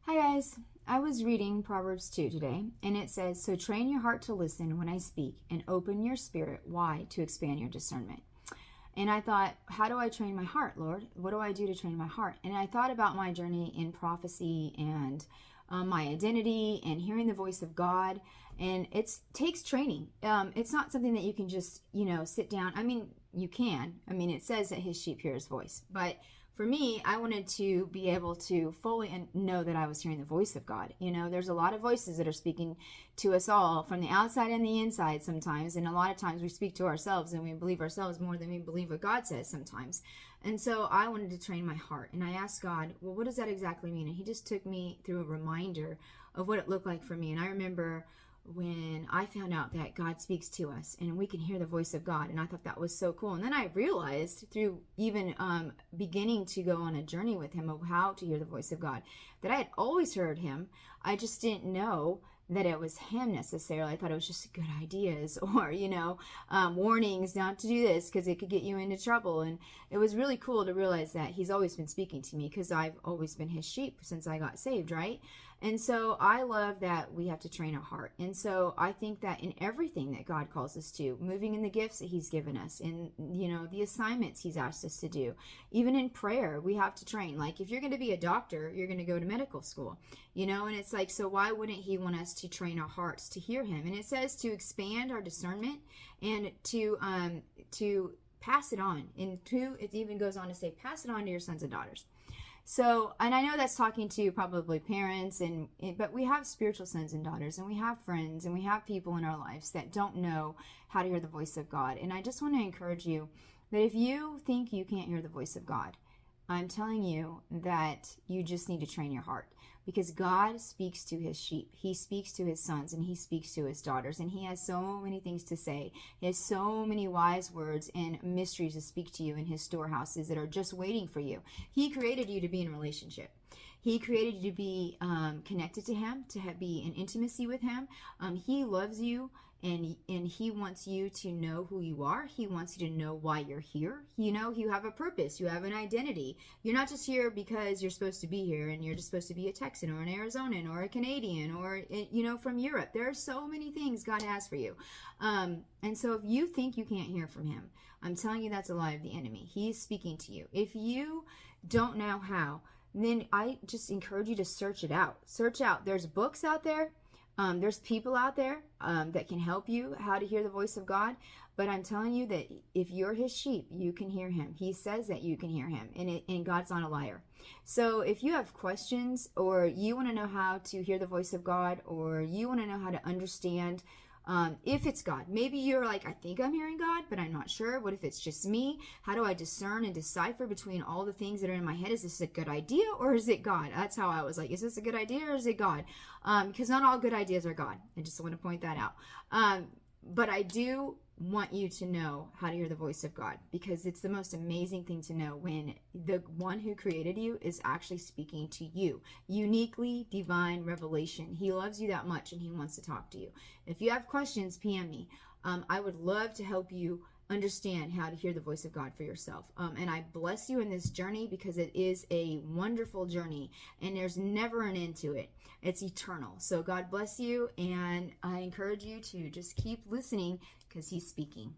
Hi guys, I was reading Proverbs 2 today, and it says, "So train your heart to listen when I speak, and open your spirit wide to expand your discernment." And I thought, how do I train my heart, Lord? What do I do to train my heart? And I thought about my journey in prophecy and my identity and hearing the voice of God. And it takes training. It's not something that you can just, sit down. I mean, you can. I mean, it says that his sheep hear his voice. But for me, I wanted to be able to fully know that I was hearing the voice of God. There's a lot of voices that are speaking to us all from the outside and the inside sometimes. And a lot of times we speak to ourselves and we believe ourselves more than we believe what God says sometimes. And so I wanted to train my heart. And I asked God, well, what does that exactly mean? And he just took me through a reminder of what it looked like for me. And I remember when I found out that God speaks to us and we can hear the voice of God. And I thought that was so cool. And then I realized through even beginning to go on a journey with him of how to hear the voice of God, that I had always heard him. I just didn't know that it was him necessarily. I thought it was just good ideas or, warnings not to do this because it could get you into trouble. And it was really cool to realize that he's always been speaking to me because I've always been his sheep since I got saved, right? And so I love that we have to train our heart. And so I think that in everything that God calls us to, moving in the gifts that he's given us, in, the assignments he's asked us to do, even in prayer, we have to train. Like if you're going to be a doctor, you're going to go to medical school, and it's like, so why wouldn't he want us to train our hearts to hear him? And it says to expand our discernment and to pass it on. And it even goes on to say, pass it on to your sons and daughters. So, and I know that's talking to probably parents, but we have spiritual sons and daughters, and we have friends, and we have people in our lives that don't know how to hear the voice of God. And I just want to encourage you that if you think you can't hear the voice of God, I'm telling you that you just need to train your heart, because God speaks to his sheep. He speaks to his sons and he speaks to his daughters, and he has so many things to say. He has so many wise words and mysteries to speak to you in his storehouses that are just waiting for you. He created you to be in a relationship. He created you to be connected to him, to be in intimacy with him. He loves you, and he wants you to know who you are. He wants you to know why you're here. You have a purpose. You have an identity. You're not just here because you're supposed to be here and you're just supposed to be a Texan or an Arizonan or a Canadian or, from Europe. There are so many things God has for you. And so if you think you can't hear from him, I'm telling you that's a lie of the enemy. He's speaking to you. If you don't know how, then I just encourage you to search it out. Search out. There's books out there. There's people out there that can help you how to hear the voice of God. But I'm telling you that if you're his sheep, you can hear him. He says that you can hear him, and God's not a liar. So if you have questions, or you want to know how to hear the voice of God, or you want to know how to understand if it's God. Maybe you're like, I think I'm hearing God, but I'm not sure. What if it's just me? How do I discern and decipher between all the things that are in my head? Is this a good idea or is it God? That's how I was like, is this a good idea or is it God? Because not all good ideas are God. I just want to point that out. But I do want you to know how to hear the voice of God, because it's the most amazing thing to know when the one who created you is actually speaking to you. Uniquely divine revelation. He loves you that much and he wants to talk to you. If you have questions, PM me. I would love to help you understand how to hear the voice of God for yourself. And I bless you in this journey, because it is a wonderful journey and there's never an end to it. It's eternal. So God bless you, and I encourage you to just keep listening because he's speaking.